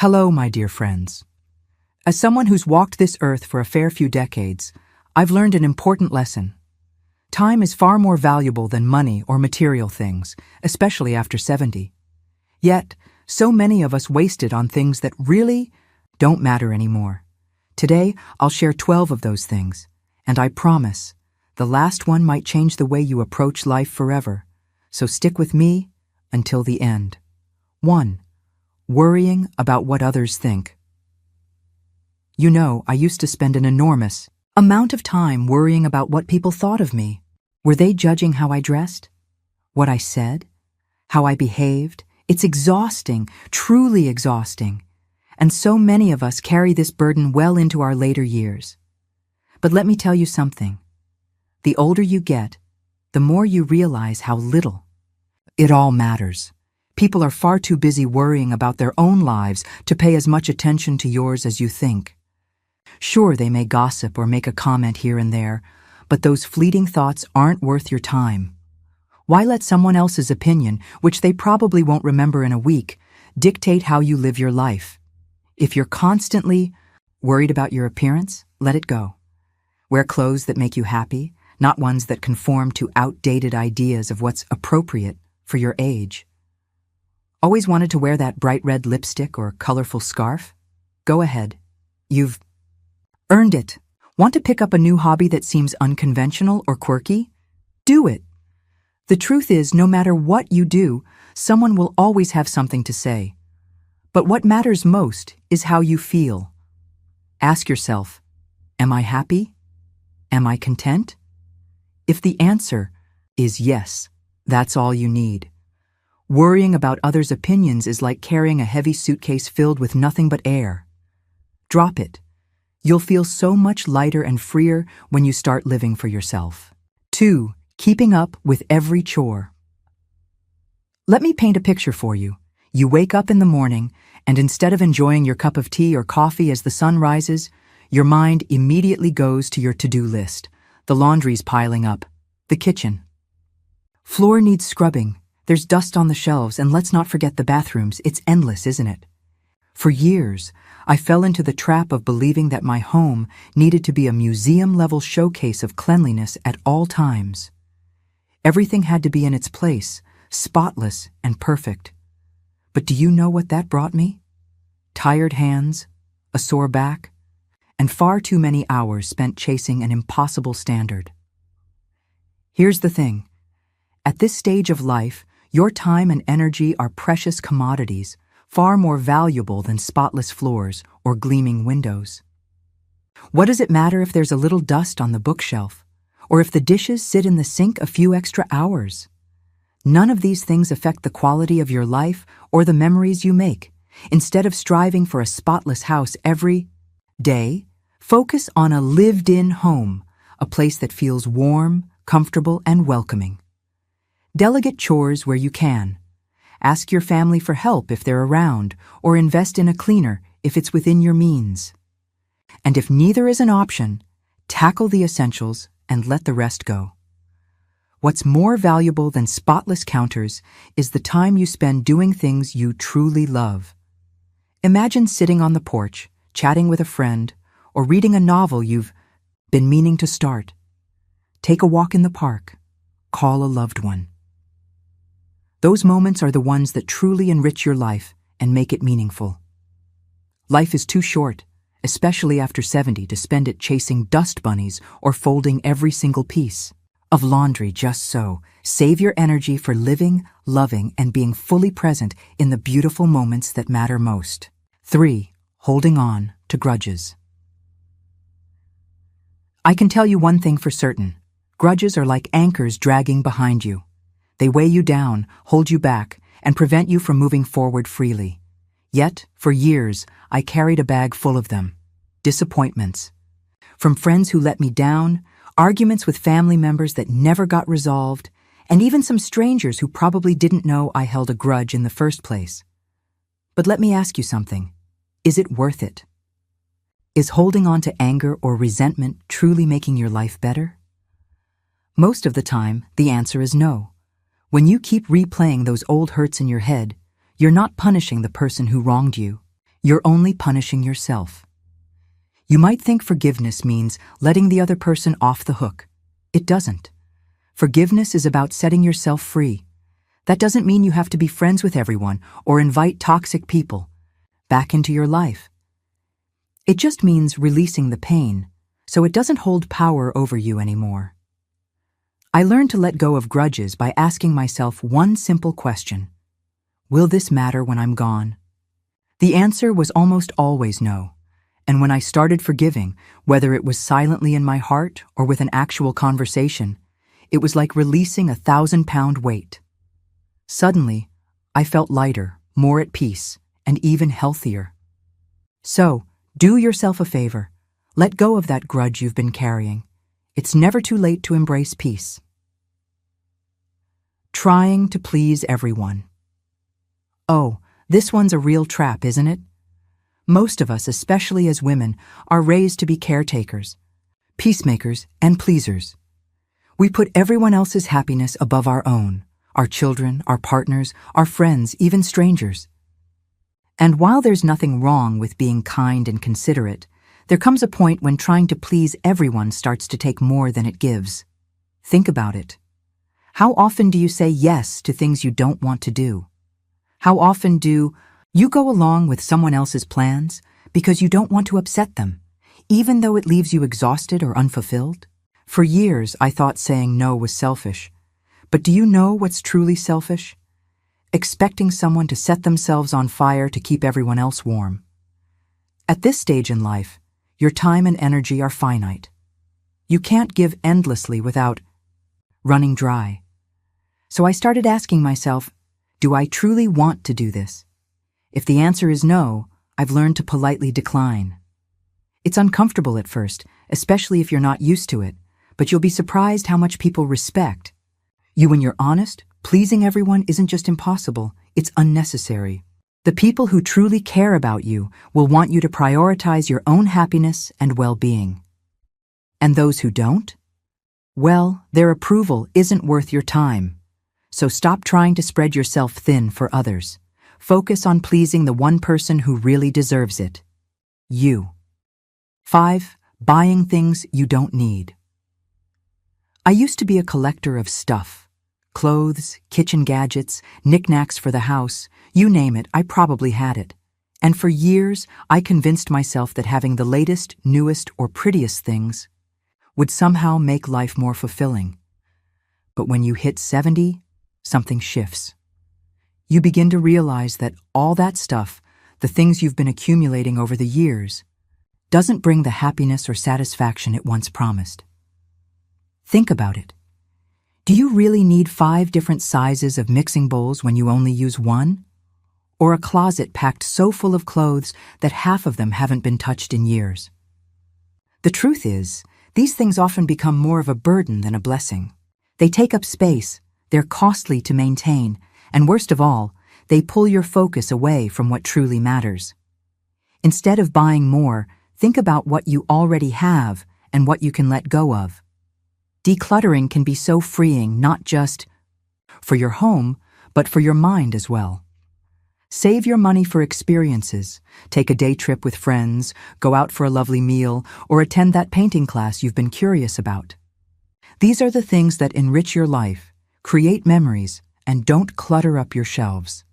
Hello, my dear friends. As someone who's walked this earth for a fair few decades, I've learned an important lesson. Time is far more valuable than money or material things, especially after 70. Yet, so many of us waste it on things that really don't matter anymore. Today, I'll share 12 of those things, and I promise, the last one might change the way you approach life forever. So stick with me until the end. 1. Worrying about what others think. You know, I used to spend an enormous amount of time worrying about what people thought of me. Were they judging how I dressed? What I said? How I behaved? It's exhausting, truly exhausting. And so many of us carry this burden well into our later years. But let me tell you something. The older you get, the more you realize how little it all matters. People are far too busy worrying about their own lives to pay as much attention to yours as you think. Sure, they may gossip or make a comment here and there, but those fleeting thoughts aren't worth your time. Why let someone else's opinion, which they probably won't remember in a week, dictate how you live your life? If you're constantly worried about your appearance, let it go. Wear clothes that make you happy, not ones that conform to outdated ideas of what's appropriate for your age. Always wanted to wear that bright red lipstick or colorful scarf? Go ahead. You've earned it. Want to pick up a new hobby that seems unconventional or quirky? Do it. The truth is, no matter what you do, someone will always have something to say. But what matters most is how you feel. Ask yourself, am I happy? Am I content? If the answer is yes, that's all you need. Worrying about others' opinions is like carrying a heavy suitcase filled with nothing but air. Drop it. You'll feel so much lighter and freer when you start living for yourself. 2. Keeping up with every chore. Let me paint a picture for you. You wake up in the morning, and instead of enjoying your cup of tea or coffee as the sun rises, your mind immediately goes to your to-do list. The laundry's piling up. The kitchen. Floor needs scrubbing. There's dust on the shelves, and let's not forget the bathrooms. It's endless, isn't it? For years, I fell into the trap of believing that my home needed to be a museum-level showcase of cleanliness at all times. Everything had to be in its place, spotless and perfect. But do you know what that brought me? Tired hands, a sore back, and far too many hours spent chasing an impossible standard. Here's the thing. At this stage of life, your time and energy are precious commodities, far more valuable than spotless floors or gleaming windows. What does it matter if there's a little dust on the bookshelf, or if the dishes sit in the sink a few extra hours? None of these things affect the quality of your life or the memories you make. Instead of striving for a spotless house every day, focus on a lived-in home, a place that feels warm, comfortable, and welcoming. Delegate chores where you can. Ask your family for help if they're around, or invest in a cleaner if it's within your means. And if neither is an option, tackle the essentials and let the rest go. What's more valuable than spotless counters is the time you spend doing things you truly love. Imagine sitting on the porch, chatting with a friend, or reading a novel you've been meaning to start. Take a walk in the park. Call a loved one. Those moments are the ones that truly enrich your life and make it meaningful. Life is too short, especially after 70, to spend it chasing dust bunnies or folding every single piece of laundry just so. Save your energy for living, loving, and being fully present in the beautiful moments that matter most. 3. Holding on to grudges. I can tell you one thing for certain. Grudges are like anchors dragging behind you. They weigh you down, hold you back, and prevent you from moving forward freely. Yet, for years, I carried a bag full of them. Disappointments. From friends who let me down, arguments with family members that never got resolved, and even some strangers who probably didn't know I held a grudge in the first place. But let me ask you something. Is it worth it? Is holding on to anger or resentment truly making your life better? Most of the time, the answer is no. When you keep replaying those old hurts in your head, you're not punishing the person who wronged you. You're only punishing yourself. You might think forgiveness means letting the other person off the hook. It doesn't. Forgiveness is about setting yourself free. That doesn't mean you have to be friends with everyone or invite toxic people back into your life. It just means releasing the pain so it doesn't hold power over you anymore. I learned to let go of grudges by asking myself one simple question: will this matter when I'm gone? The answer was almost always no. And when I started forgiving, whether it was silently in my heart or with an actual conversation, it was like releasing a 1,000-pound weight. Suddenly, I felt lighter, more at peace, and even healthier. So, do yourself a favor. Let go of that grudge you've been carrying. It's never too late to embrace peace. Trying to please everyone. Oh, this one's a real trap, isn't it? Most of us, especially as women, are raised to be caretakers, peacemakers, and pleasers. We put everyone else's happiness above our own, our children, our partners, our friends, even strangers. And while there's nothing wrong with being kind and considerate, there comes a point when trying to please everyone starts to take more than it gives. Think about it. How often do you say yes to things you don't want to do? How often do you go along with someone else's plans because you don't want to upset them, even though it leaves you exhausted or unfulfilled? For years, I thought saying no was selfish. But do you know what's truly selfish? Expecting someone to set themselves on fire to keep everyone else warm. At this stage in life, your time and energy are finite. You can't give endlessly without running dry. So I started asking myself, do I truly want to do this? If the answer is no, I've learned to politely decline. It's uncomfortable at first, especially if you're not used to it, but you'll be surprised how much people respect you when you're honest. Pleasing everyone isn't just impossible, it's unnecessary. The people who truly care about you will want you to prioritize your own happiness and well-being. And those who don't? Well, their approval isn't worth your time. So stop trying to spread yourself thin for others. Focus on pleasing the one person who really deserves it. You. 5. Buying things you don't need. I used to be a collector of stuff. Clothes, kitchen gadgets, knickknacks for the house, you name it, I probably had it. And for years, I convinced myself that having the latest, newest, or prettiest things would somehow make life more fulfilling. But when you hit 70, something shifts. You begin to realize that all that stuff, the things you've been accumulating over the years, doesn't bring the happiness or satisfaction it once promised. Think about it. Do you really need 5 different sizes of mixing bowls when you only use one? Or a closet packed so full of clothes that half of them haven't been touched in years? The truth is, these things often become more of a burden than a blessing. They take up space, they're costly to maintain, and worst of all, they pull your focus away from what truly matters. Instead of buying more, think about what you already have and what you can let go of. Decluttering can be so freeing, not just for your home, but for your mind as well. Save your money for experiences. Take a day trip with friends, go out for a lovely meal, or attend that painting class you've been curious about. These are the things that enrich your life, create memories, and don't clutter up your shelves.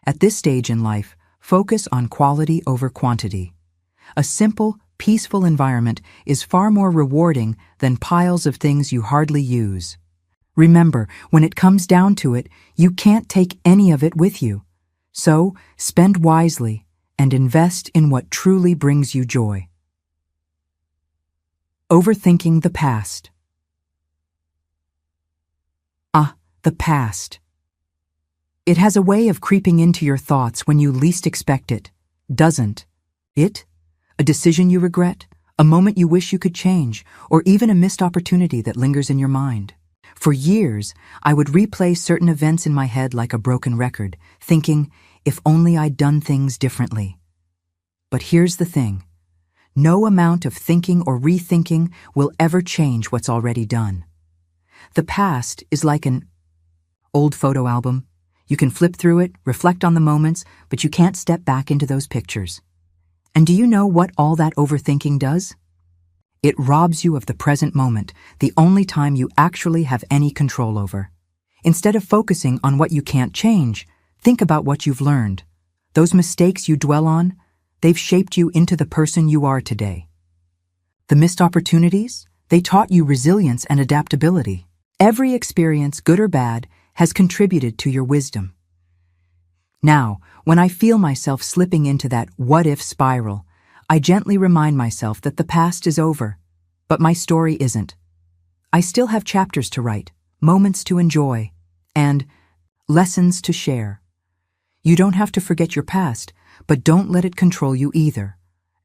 At this stage in life, focus on quality over quantity. A simple, peaceful environment is far more rewarding than piles of things you hardly use. Remember, when it comes down to it, you can't take any of it with you. So, spend wisely and invest in what truly brings you joy. Overthinking the past. The past. It has a way of creeping into your thoughts when you least expect it, doesn't it? A decision you regret, a moment you wish you could change, or even a missed opportunity that lingers in your mind. For years, I would replay certain events in my head like a broken record, thinking, if only I'd done things differently. But here's the thing. No amount of thinking or rethinking will ever change what's already done. The past is like an old photo album. You can flip through it, reflect on the moments, but you can't step back into those pictures. And do you know what all that overthinking does? It robs you of the present moment, the only time you actually have any control over. Instead of focusing on what you can't change, think about what you've learned. Those mistakes you dwell on, they've shaped you into the person you are today. The missed opportunities, they taught you resilience and adaptability. Every experience, good or bad, has contributed to your wisdom. Now, when I feel myself slipping into that what-if spiral, I gently remind myself that the past is over, but my story isn't. I still have chapters to write, moments to enjoy, and lessons to share. You don't have to forget your past, but don't let it control you either.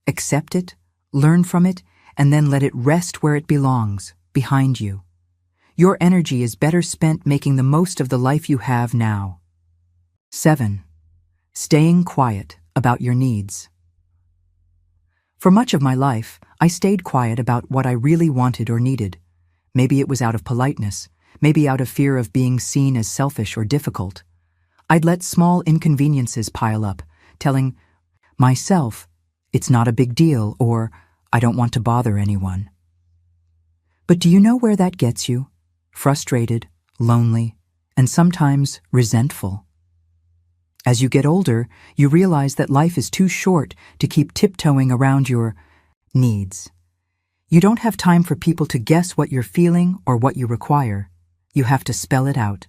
Accept it, learn from it, and then let it rest where it belongs, behind you. Your energy is better spent making the most of the life you have now. 7. Staying quiet about your needs. For much of my life, I stayed quiet about what I really wanted or needed. Maybe it was out of politeness, maybe out of fear of being seen as selfish or difficult. I'd let small inconveniences pile up, telling myself, it's not a big deal, or I don't want to bother anyone. But do you know where that gets you? Frustrated, lonely, and sometimes resentful. As you get older, you realize that life is too short to keep tiptoeing around your needs. You don't have time for people to guess what you're feeling or what you require. You have to spell it out.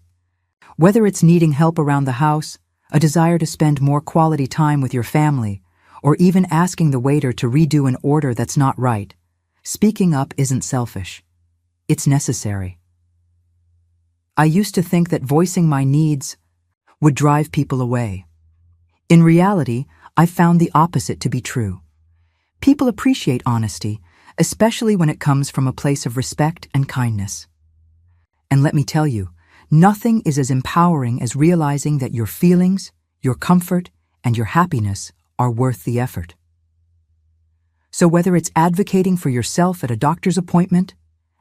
Whether it's needing help around the house, a desire to spend more quality time with your family, or even asking the waiter to redo an order that's not right, speaking up isn't selfish. It's necessary. I used to think that voicing my needs would drive people away. In reality, I've found the opposite to be true. People appreciate honesty, especially when it comes from a place of respect and kindness. And let me tell you, nothing is as empowering as realizing that your feelings, your comfort, and your happiness are worth the effort. So whether it's advocating for yourself at a doctor's appointment,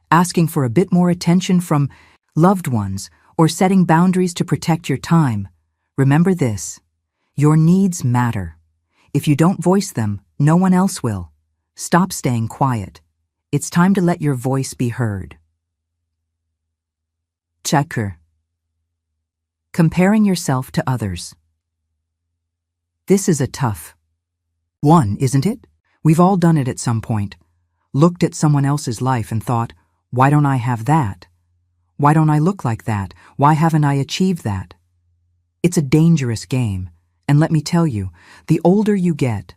asking for a bit more attention from loved ones, or setting boundaries to protect your time, remember this: your needs matter. If you don't voice them, no one else will. Stop staying quiet. It's time to let your voice be heard. Checker. Comparing yourself to others. This is a tough one, isn't it? We've all done it at some point. Looked at someone else's life and thought, why don't I have that? Why don't I look like that? Why haven't I achieved that? It's a dangerous game, and let me tell you, the older you get,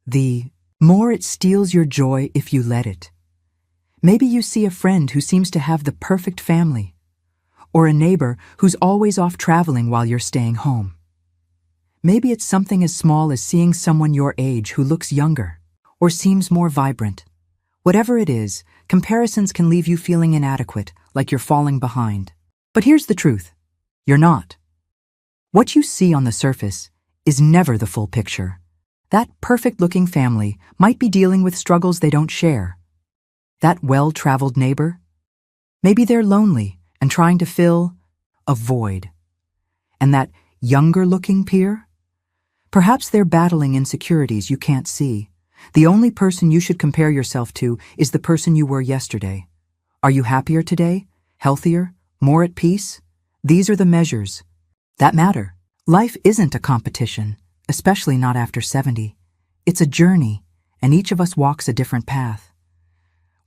the more it steals your joy if you let it. Maybe you see a friend who seems to have the perfect family, or a neighbor who's always off traveling while you're staying home. Maybe it's something as small as seeing someone your age who looks younger, or seems more vibrant. Whatever it is, comparisons can leave you feeling inadequate, like you're falling behind. But here's the truth: you're not. What you see on the surface is never the full picture. That perfect-looking family might be dealing with struggles they don't share. That well-traveled neighbor, maybe they're lonely and trying to fill a void. And that younger-looking peer, perhaps they're battling insecurities you can't see. The only person you should compare yourself to is the person you were yesterday. Are you happier today? Healthier? More at peace? These are the measures that matter. Life isn't a competition, especially not after 70. It's a journey, and each of us walks a different path.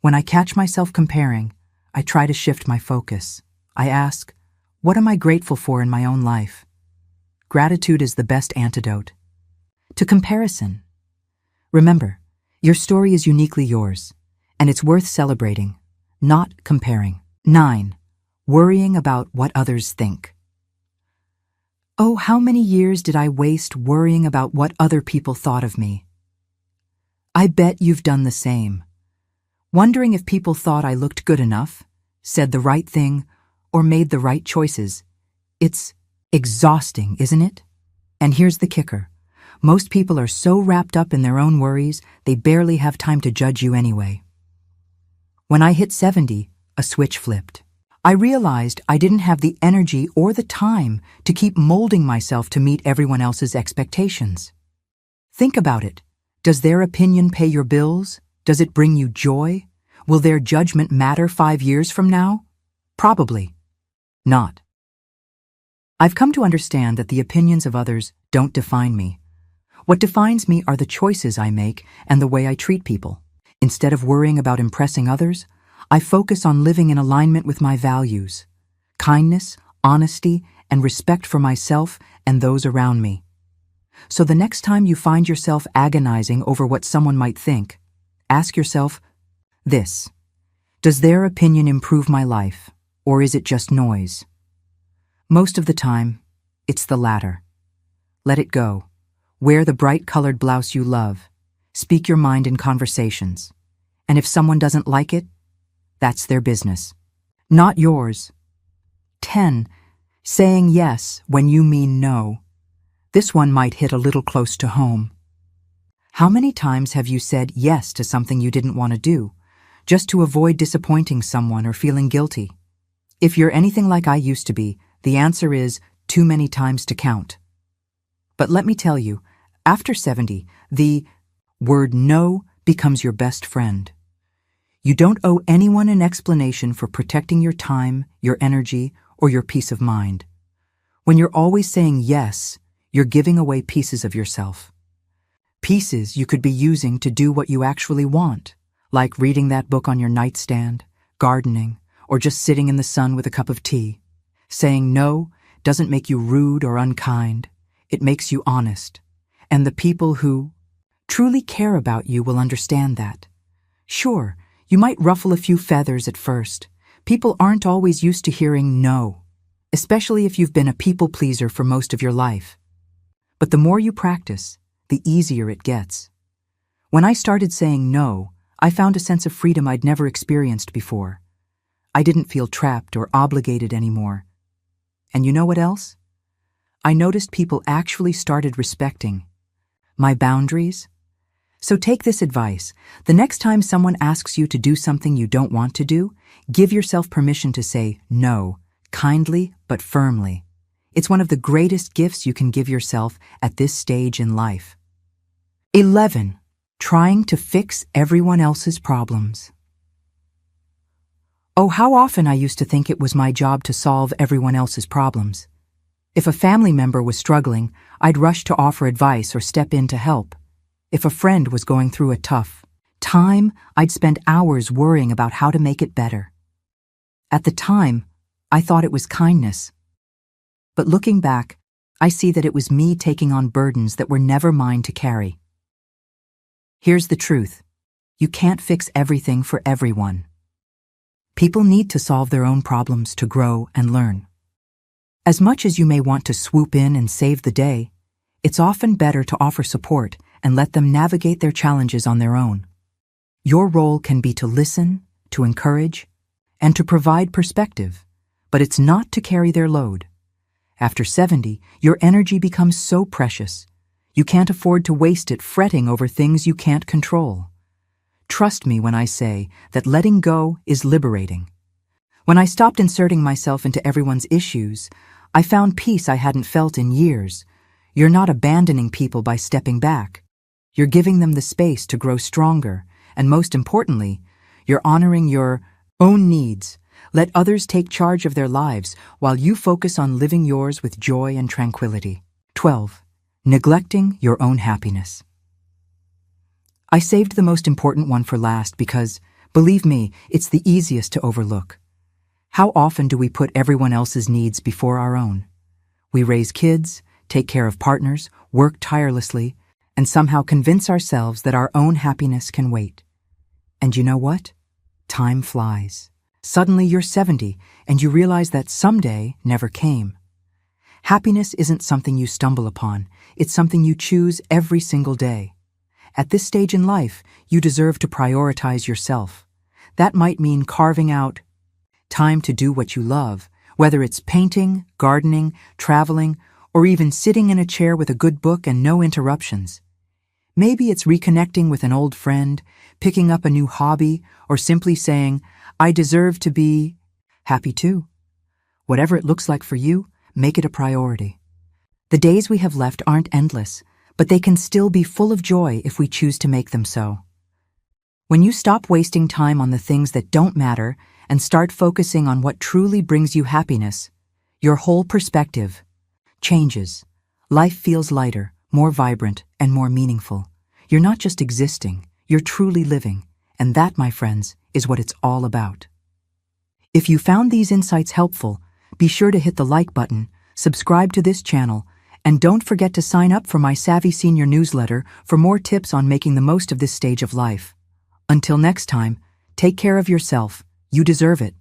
When I catch myself comparing, I try to shift my focus. I ask, what am I grateful for in my own life? Gratitude is the best antidote to comparison. Remember, your story is uniquely yours, and it's worth celebrating, not comparing. 9. Worrying about what others think. Oh, how many years did I waste worrying about what other people thought of me? I bet you've done the same. Wondering if people thought I looked good enough, said the right thing, or made the right choices. It's exhausting, isn't it? And here's the kicker. Most people are so wrapped up in their own worries, they barely have time to judge you anyway. When I hit 70, a switch flipped. I realized I didn't have the energy or the time to keep molding myself to meet everyone else's expectations. Think about it. Does their opinion pay your bills? Does it bring you joy? Will their judgment matter 5 years from now? Probably not. I've come to understand that the opinions of others don't define me. What defines me are the choices I make and the way I treat people. Instead of worrying about impressing others, I focus on living in alignment with my values: kindness, honesty, and respect for myself and those around me. So the next time you find yourself agonizing over what someone might think, ask yourself this: does their opinion improve my life, or is it just noise? Most of the time, it's the latter. Let it go. Wear the bright-colored blouse you love. Speak your mind in conversations. And if someone doesn't like it, that's their business, not yours. 10. Saying yes when you mean no. This one might hit a little close to home. How many times have you said yes to something you didn't want to do, just to avoid disappointing someone or feeling guilty? If you're anything like I used to be, the answer is too many times to count. But let me tell you, after 70, the word no becomes your best friend. You don't owe anyone an explanation for protecting your time, your energy, or your peace of mind. When you're always saying yes, you're giving away pieces of yourself. Pieces you could be using to do what you actually want, like reading that book on your nightstand, gardening, or just sitting in the sun with a cup of tea. Saying no doesn't make you rude or unkind. It makes you honest. And the people who truly care about you will understand that. Sure, you might ruffle a few feathers at first. People aren't always used to hearing no, especially if you've been a people pleaser for most of your life. But the more you practice, the easier it gets. When I started saying no, I found a sense of freedom I'd never experienced before. I didn't feel trapped or obligated anymore. And you know what else? I noticed people actually started respecting my boundaries. So take this advice. The next time someone asks you to do something you don't want to do, give yourself permission to say no, kindly but firmly. It's one of the greatest gifts you can give yourself at this stage in life. 11. Trying to fix everyone else's problems. Oh, how often I used to think it was my job to solve everyone else's problems. If a family member was struggling, I'd rush to offer advice or step in to help. If a friend was going through a tough time, I'd spend hours worrying about how to make it better. At the time, I thought it was kindness. But looking back, I see that it was me taking on burdens that were never mine to carry. Here's the truth. You can't fix everything for everyone. People need to solve their own problems to grow and learn. As much as you may want to swoop in and save the day, it's often better to offer support and let them navigate their challenges on their own. Your role can be to listen, to encourage, and to provide perspective, but it's not to carry their load. After 70, your energy becomes so precious. You can't afford to waste it fretting over things you can't control. Trust me when I say that letting go is liberating. When I stopped inserting myself into everyone's issues, I found peace I hadn't felt in years. You're not abandoning people by stepping back. You're giving them the space to grow stronger, and most importantly, you're honoring your own needs. Let others take charge of their lives while you focus on living yours with joy and tranquility. 12. Neglecting your own happiness. I saved the most important one for last because, believe me, it's the easiest to overlook. How often do we put everyone else's needs before our own? We raise kids, take care of partners, work tirelessly, and somehow convince ourselves that our own happiness can wait. And you know what? Time flies. Suddenly you're 70, and you realize that someday never came. Happiness isn't something you stumble upon. It's something you choose every single day. At this stage in life, you deserve to prioritize yourself. That might mean carving out time to do what you love, whether it's painting, gardening, traveling, or even sitting in a chair with a good book and no interruptions. Maybe it's reconnecting with an old friend, picking up a new hobby, or simply saying, I deserve to be Happy too. Whatever it looks like for you, make it a priority. The days we have left aren't endless, but they can still be full of joy if we choose to make them so. When you stop wasting time on the things that don't matter and start focusing on what truly brings you happiness, your whole perspective changes. Life feels lighter, more vibrant, and more meaningful. You're not just existing, you're truly living, and that, my friends, is what it's all about. If you found these insights helpful, be sure to hit the like button, subscribe to this channel, and don't forget to sign up for my Savvy Senior newsletter for more tips on making the most of this stage of life. Until next time, take care of yourself. You deserve it.